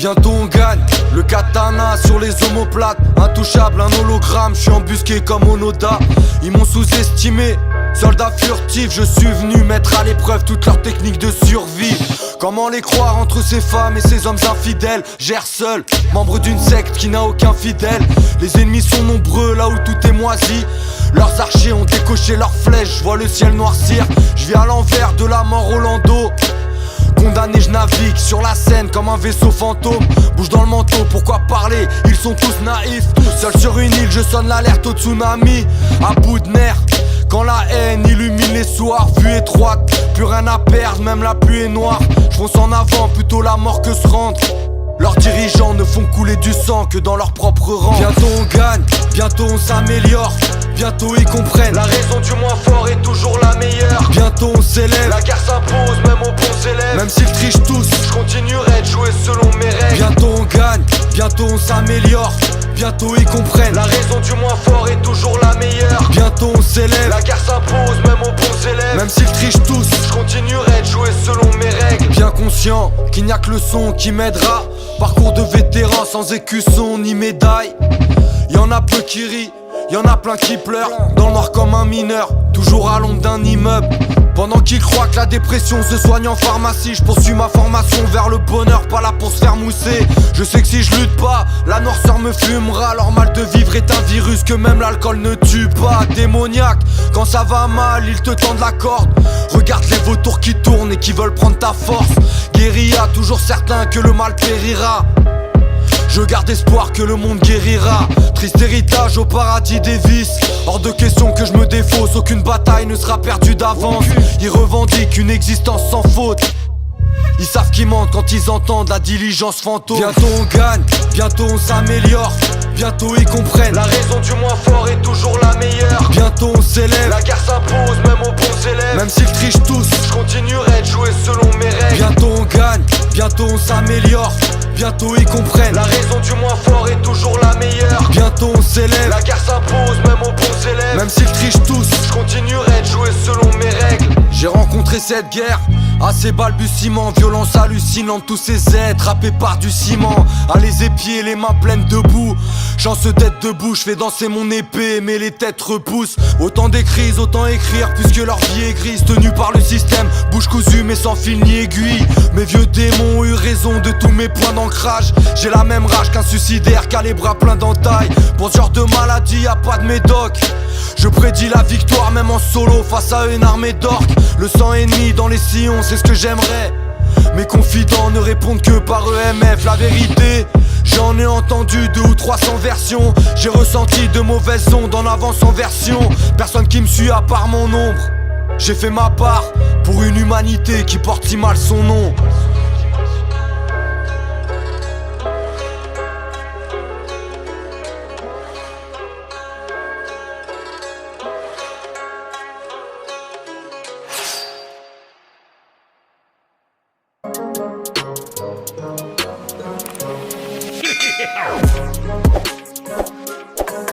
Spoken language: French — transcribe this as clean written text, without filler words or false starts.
bientôt on gagne. Le katana sur les omoplates, intouchable, un hologramme, je suis embusqué comme Onoda. Ils m'ont sous-estimé, soldat furtif, je suis venu mettre à l'épreuve toutes leurs techniques de survie. Comment les croire entre ces femmes et ces hommes infidèles? Gère seul, membre d'une secte qui n'a aucun fidèle. Les ennemis sont nombreux là où tout est moisi. Leurs archers ont décoché leurs flèches, je vois le ciel noircir. Je vis à l'envers de la mort au landau. Condamné, je navigue sur la Seine comme un vaisseau fantôme. Bouge dans le manteau, pourquoi parler? Ils sont tous naïfs. Seul sur une île, je sonne l'alerte au tsunami. À bout de nerfs, quand la haine illumine les soirs. Vue étroite, plus rien à perdre, même la pluie est noire. Je fonce en avant, plutôt la mort que se rendre. Leurs dirigeants ne font couler du sang que dans leur propre rang. Bientôt on gagne, bientôt on s'améliore. Bientôt ils comprennent, la raison du moins fort est toujours la meilleure. Bientôt on s'élève, la guerre s'impose même aux bons élèves. Même s'ils trichent tous, je continuerai de jouer selon mes règles. Bientôt on gagne, bientôt on s'améliore. Bientôt ils comprennent, la raison du moins fort est toujours la meilleure. Bientôt on s'élève, la guerre s'impose même aux bons élèves. Même s'ils trichent tous, je continuerai de jouer selon mes règles. Bien conscient qu'il n'y a que le son qui m'aidera. Parcours de vétéran sans écusson ni médaille. Y'en a peu qui rient, y'en a plein qui pleurent. Dans le noir comme un mineur, toujours à l'ombre d'un immeuble. Pendant qu'ils croient que la dépression se soigne en pharmacie, je poursuis ma formation vers le bonheur, pas là pour se faire mousser. Je sais que si je lutte pas, la noirceur me fumera. Leur mal de vivre est un virus que même l'alcool ne tue pas. Démoniaque, quand ça va mal, ils te tendent la corde. Regarde les vautours qui tournent et qui veulent prendre ta force. Guérilla, toujours certain que le mal périra. Je garde espoir que le monde guérira. Triste héritage au paradis des vices. Hors de question que je me défausse, aucune bataille ne sera perdue d'avance. Ils revendiquent une existence sans faute. Ils savent qu'ils mentent quand ils entendent la diligence fantôme. Bientôt on gagne, bientôt on s'améliore. Bientôt ils comprennent, la raison du moins fort est toujours la meilleure. Bientôt on s'élève, la guerre s'impose même aux bons élèves. Même s'ils trichent tous, je continuerai de jouer selon mes règles. Bientôt on gagne, bientôt on s'améliore. Bientôt ils comprennent, la raison du moins fort est toujours la meilleure. Bientôt on s'élève, la guerre s'impose même aux bons élèves. Même s'ils trichent tous, je continuerai de jouer selon mes règles. J'ai rencontré cette guerre, à ses balbutiements, violence hallucinante, tous ces êtres happés par du ciment. À les épier, les mains pleines de boue. Chance d'être debout, je fais danser mon épée, mais les têtes repoussent. Autant d'écrits, autant écrire, puisque leur vie est grise, tenue par le système. Bouche cousue, mais sans fil ni aiguille. Mes vieux démons ont eu raison de tous mes points d'ancrage. J'ai la même rage qu'un suicidaire, qui a les bras pleins d'entailles. Pour ce genre de maladie, y'a pas de médoc. Je prédis la victoire, même en solo, face à une armée d'orques. Le sang ennemi dans les sillons, c'est ce que j'aimerais. Mes confidents ne répondent que par EMF. La vérité, j'en ai entendu 200 ou 300 versions. J'ai ressenti de mauvaises ondes en avance en version. Personne qui me suit à part mon ombre. J'ai fait ma part pour une humanité qui porte si mal son nom.